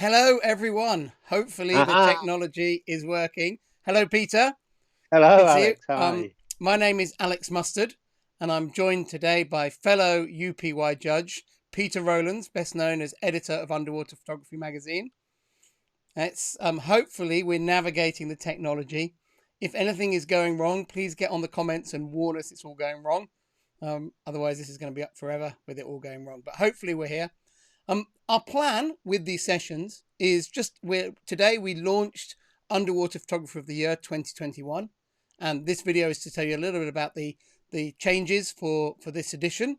Hello, everyone. Hopefully the Aha. technology is working. Hello, Peter. Hello, Good to see you. Alex. Hi. My name is Alex Mustard, and I'm joined today by fellow UPY judge Peter Rowlands, best known as editor of Underwater Photography magazine. It's hopefully we're navigating the technology. If anything is going wrong, please get on the comments and warn us it's all going wrong. Otherwise, this is going to be up forever with it all going wrong. But hopefully, we're here. Our plan with these sessions is today we launched Underwater Photographer of the Year 2021, and this video is to tell you a little bit about the changes for this edition.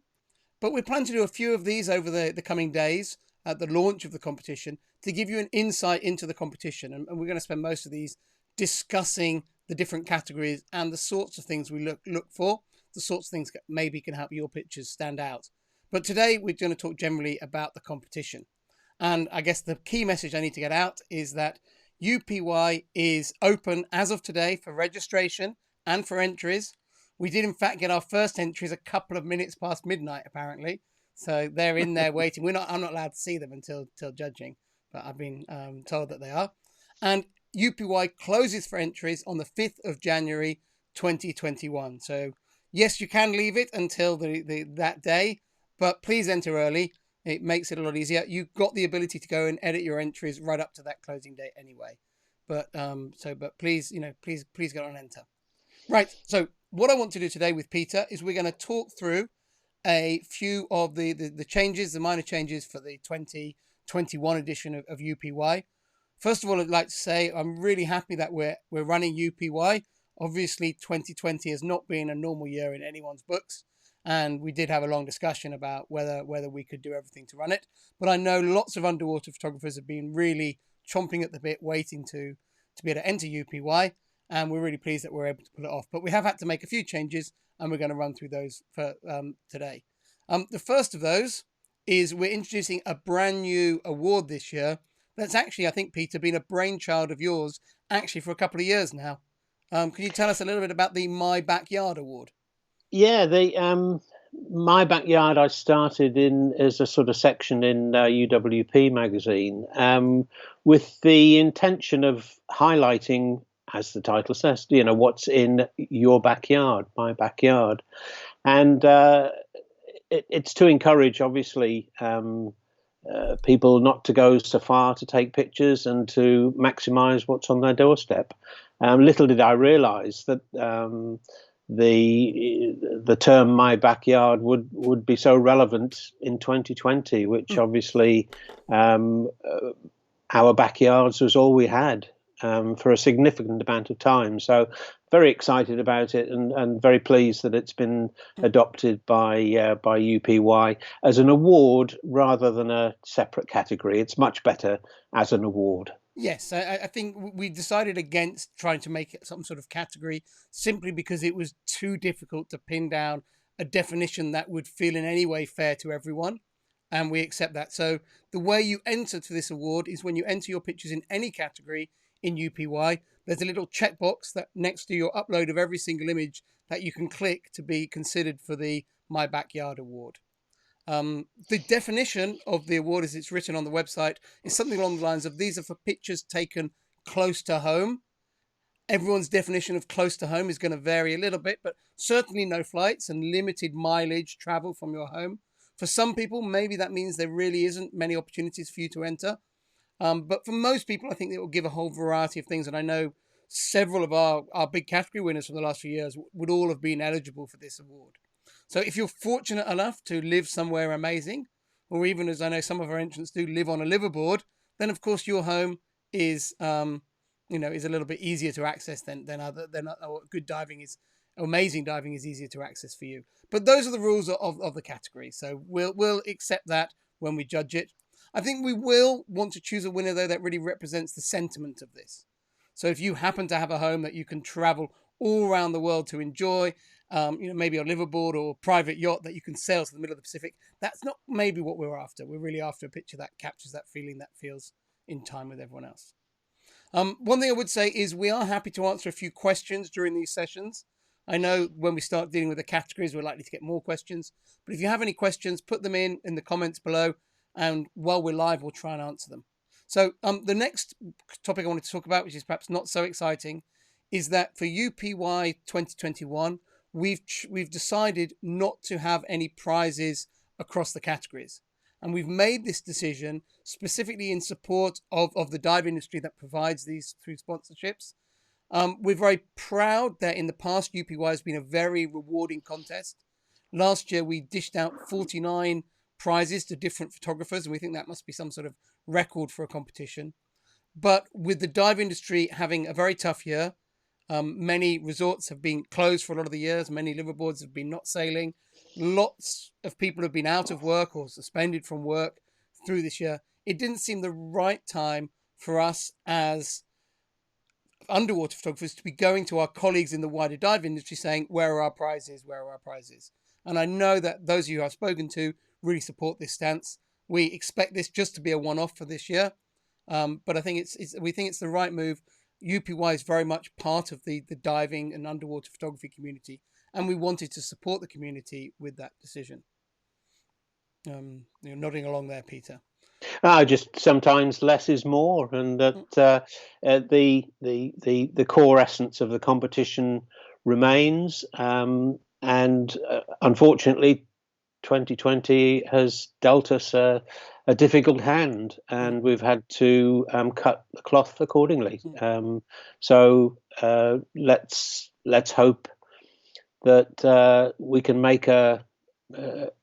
But we plan to do a few of these over the coming days at the launch of the competition to give you an insight into the competition, and we're going to spend most of these discussing the different categories and the sorts of things we look for, the sorts of things that maybe can help your pictures stand out. But today we're going to talk generally about the competition. And I guess the key message I need to get out is that UPY is open as of today for registration and for entries. We did in fact get our first entries a couple of minutes past midnight, apparently. So they're in there waiting. I'm not allowed to see them until judging, but I've been told that they are. And UPY closes for entries on the 5th of January 2021. So yes, you can leave it until that day, but please enter early. It makes it a lot easier. You've got the ability to go and edit your entries right up to that closing date anyway. But please, please go and enter. Right. So what I want to do today with Peter is we're going to talk through a few of the changes, the minor changes for the 2021 edition of UPY. First of all, I'd like to say I'm really happy that we're running UPY. Obviously, 2020 has not been a normal year in anyone's books, and we did have a long discussion about whether we could do everything to run it. But I know lots of underwater photographers have been really chomping at the bit, waiting to be able to enter UPY, and we're really pleased that we're able to pull it off. But we have had to make a few changes, and we're going to run through those for today. The first of those is we're introducing a brand new award this year. That's actually, I think, Peter, been a brainchild of yours actually for a couple of years now. Can you tell us a little bit about the My Backyard Award? Yeah, the my backyard I started in as a sort of section in UWP magazine, with the intention of highlighting, as the title says, what's in your backyard, my backyard, and it's to encourage, obviously, people not to go so far to take pictures and to maximise what's on their doorstep. Little did I realise that the term "my backyard" would be so relevant in 2020, which obviously our backyards was all we had for a significant amount of time. So very excited about it, and very pleased that it's been adopted by UPY as an award rather than a separate category. It's much better as an award. Yes, I think we decided against trying to make it some sort of category simply because it was too difficult to pin down a definition that would feel in any way fair to everyone. And we accept that. So the way you enter to this award is when you enter your pictures in any category in UPY, there's a little checkbox that next to your upload of every single image that you can click to be considered for the My Backyard Award. The definition of the award, as it's written on the website, is something along the lines of these are for pictures taken close to home. Everyone's definition of close to home is going to vary a little bit, but certainly no flights and limited mileage travel from your home. For some people, maybe that means there really isn't many opportunities for you to enter. But for most people, I think it will give a whole variety of things. And I know several of our big category winners from the last few years would all have been eligible for this award. So if you're fortunate enough to live somewhere amazing, or even as I know some of our entrants do, live on a liverboard, then of course your home is, is a little bit easier to access than good diving is. Amazing diving is easier to access for you. But those are the rules of the category. So we'll accept that when we judge it. I think we will want to choose a winner, though, that really represents the sentiment of this. So if you happen to have a home that you can travel all around the world to enjoy, maybe a liverboard or private yacht that you can sail to the middle of the Pacific, that's not maybe what we're after. We're really after a picture that captures that feeling, that feels in time with everyone else. One thing I would say is we are happy to answer a few questions during these sessions. I know when we start dealing with the categories, we're likely to get more questions. But if you have any questions, put them in the comments below. And while we're live, we'll try and answer them. So the next topic I wanted to talk about, which is perhaps not so exciting, is that for UPY 2021, we've decided not to have any prizes across the categories. And we've made this decision specifically in support of the dive industry that provides these through sponsorships. We're very proud that in the past, UPY has been a very rewarding contest. Last year, we dished out 49 prizes to different photographers, and we think that must be some sort of record for a competition. But with the dive industry having a very tough year, many resorts have been closed for a lot of the years. Many liveaboards have been not sailing. Lots of people have been out of work or suspended from work through this year. It didn't seem the right time for us as underwater photographers to be going to our colleagues in the wider dive industry saying, where are our prizes? Where are our prizes? And I know that those of you I've spoken to really support this stance. We expect this just to be a one-off for this year. But I think we think it's the right move. UPY is very much part of the diving and underwater photography community, and we wanted to support the community with that decision. You're nodding along there, Peter. Just sometimes less is more, and that the core essence of the competition remains. And unfortunately, 2020 has dealt us a difficult hand, and we've had to cut the cloth accordingly. So let's hope that we can make a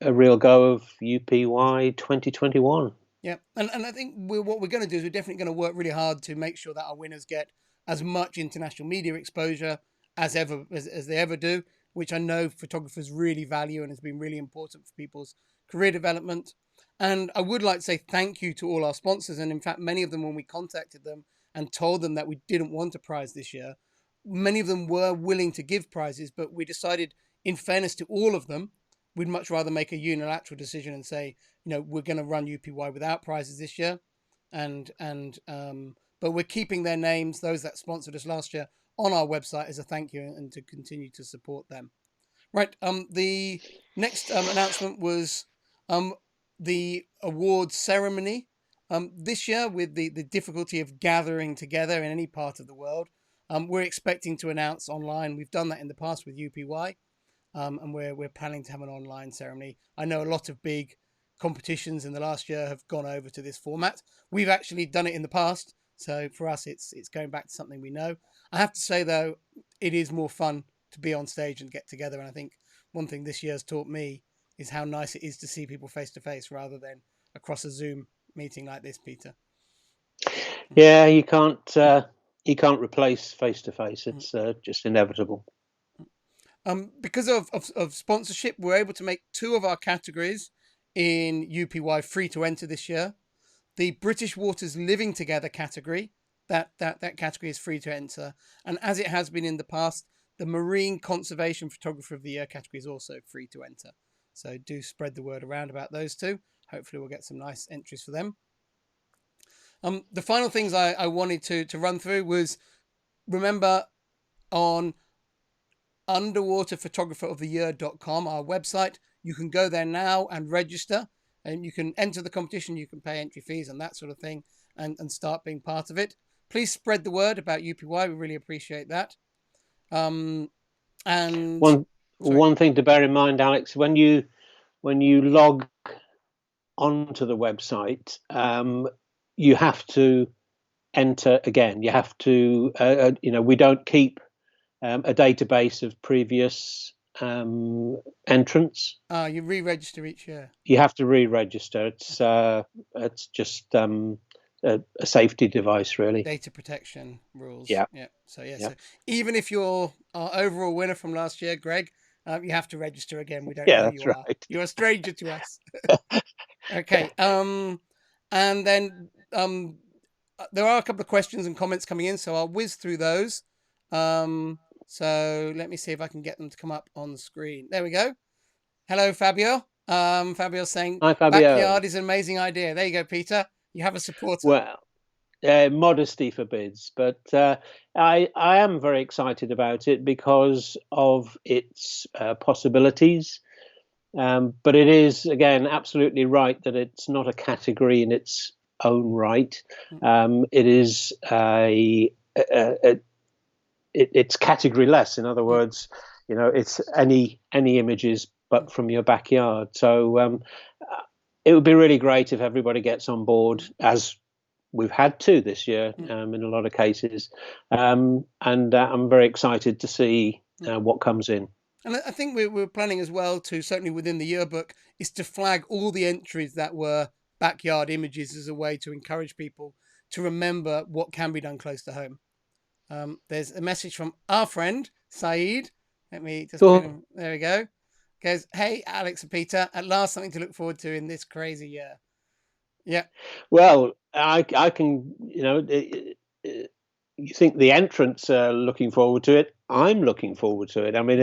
real go of UPY 2021. Yeah, and I think what we're going to do is we're definitely going to work really hard to make sure that our winners get as much international media exposure as they ever do, which I know photographers really value and has been really important for people's career development. And I would like to say thank you to all our sponsors. And in fact, many of them, when we contacted them and told them that we didn't want a prize this year, many of them were willing to give prizes, but we decided, in fairness to all of them, we'd much rather make a unilateral decision and say, we're going to run UPY without prizes this year. But we're keeping their names, those that sponsored us last year, on our website as a thank you and to continue to support them. Right. The next announcement was the awards ceremony. This year, with the difficulty of gathering together in any part of the world, we're expecting to announce online. We've done that in the past with UPY, and we're planning to have an online ceremony. I know a lot of big competitions in the last year have gone over to this format. We've actually done it in the past, so for us, it's going back to something we know. I have to say, though, it is more fun to be on stage and get together. And I think one thing this year's taught me is how nice it is to see people face to face rather than across a Zoom meeting like this, Peter. Yeah, you can't replace face to face. It's just inevitable. Because of sponsorship, we're able to make 2 of our categories in UPY free to enter this year. The British Waters Living Together category, that category is free to enter. And as it has been in the past, the Marine Conservation Photographer of the Year category is also free to enter. So do spread the word around about those 2. Hopefully we'll get some nice entries for them. The final things I wanted to run through was, remember, on underwaterphotographeroftheyear.com, our website, you can go there now and register, and you can enter the competition. You can pay entry fees and that sort of thing, and start being part of it. Please spread the word about UPY. We really appreciate that. And one thing to bear in mind, Alex, when you log onto the website, you have to enter again. You have to, we don't keep a database of previous entrants. You re-register each year. You have to re-register. It's just a safety device, really. Data protection rules. Yeah. So so even if you're our overall winner from last year, Greg, you have to register again. We don't know who you are. You're a stranger to us. Okay. And then there are a couple of questions and comments coming in, so I'll whiz through those. So let me see if I can get them to come up on the screen. There we go. Hello, Fabio. Fabio's saying, "Hi, Fabio. Backyard is an amazing idea." There you go, Peter. You have a supporter. Well, modesty forbids, but I am very excited about it because of its possibilities. But it is, again, absolutely right that it's not a category in its own right. It is it's category-less. In other words, it's any images but from your backyard. So it would be really great if everybody gets on board, as we've had to this year in a lot of cases. And I'm very excited to see what comes in. And I think we're planning as well to, certainly within the yearbook, is to flag all the entries that were backyard images as a way to encourage people to remember what can be done close to home. There's a message from our friend, Saeed. Let me just put him. There we go. Goes, hey, Alex and Peter, at last something to look forward to in this crazy year. Yeah. Well, I can, you think the entrants are looking forward to it. I'm looking forward to it. I mean,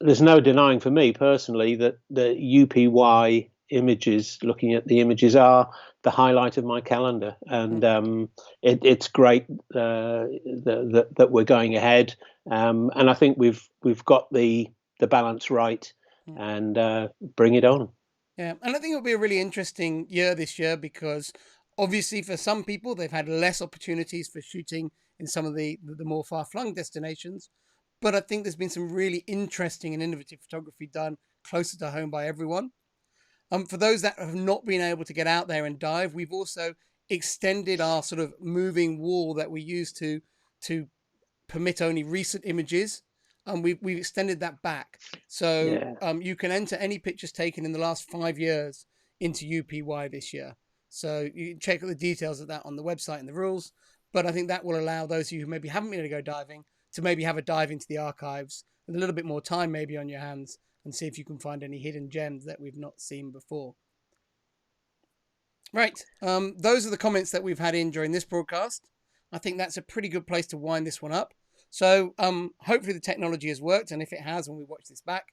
there's no denying for me personally that the UPY images, looking at the images, are the highlight of my calendar, and it's great that we're going ahead, and I think we've got the balance right, and bring it on. Yeah, and I think it'll be a really interesting year this year because obviously for some people they've had less opportunities for shooting in some of the more far-flung destinations, but I think there's been some really interesting and innovative photography done closer to home by everyone. For those that have not been able to get out there and dive, we've also extended our sort of moving wall that we use to permit only recent images. We've extended that back. So you can enter any pictures taken in the last 5 years into UPY this year. So you can check out the details of that on the website and the rules. But I think that will allow those of you who maybe haven't been able to go diving to maybe have a dive into the archives with a little bit more time maybe on your hands and see if you can find any hidden gems that we've not seen before. Right. Those are the comments that we've had in during this broadcast. I think that's a pretty good place to wind this one up. So hopefully the technology has worked, and if it has when we watch this back,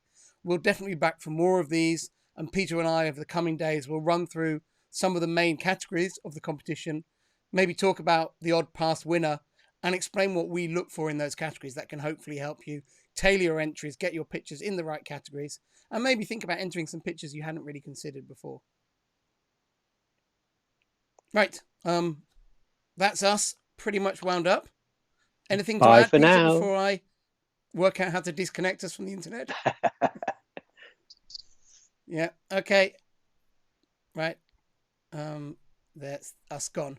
we'll definitely be back for more of these, and Peter and I over the coming days will run through some of the main categories of the competition, maybe talk about the odd past winner, and explain what we look for in those categories that can hopefully help you tailor your entries, get your pictures in the right categories, and maybe think about entering some pictures you hadn't really considered before. Right. That's us pretty much wound up. Anything to add, Peter, now. before I work out how to disconnect us from the internet? Yeah. Okay. Right. That's us gone.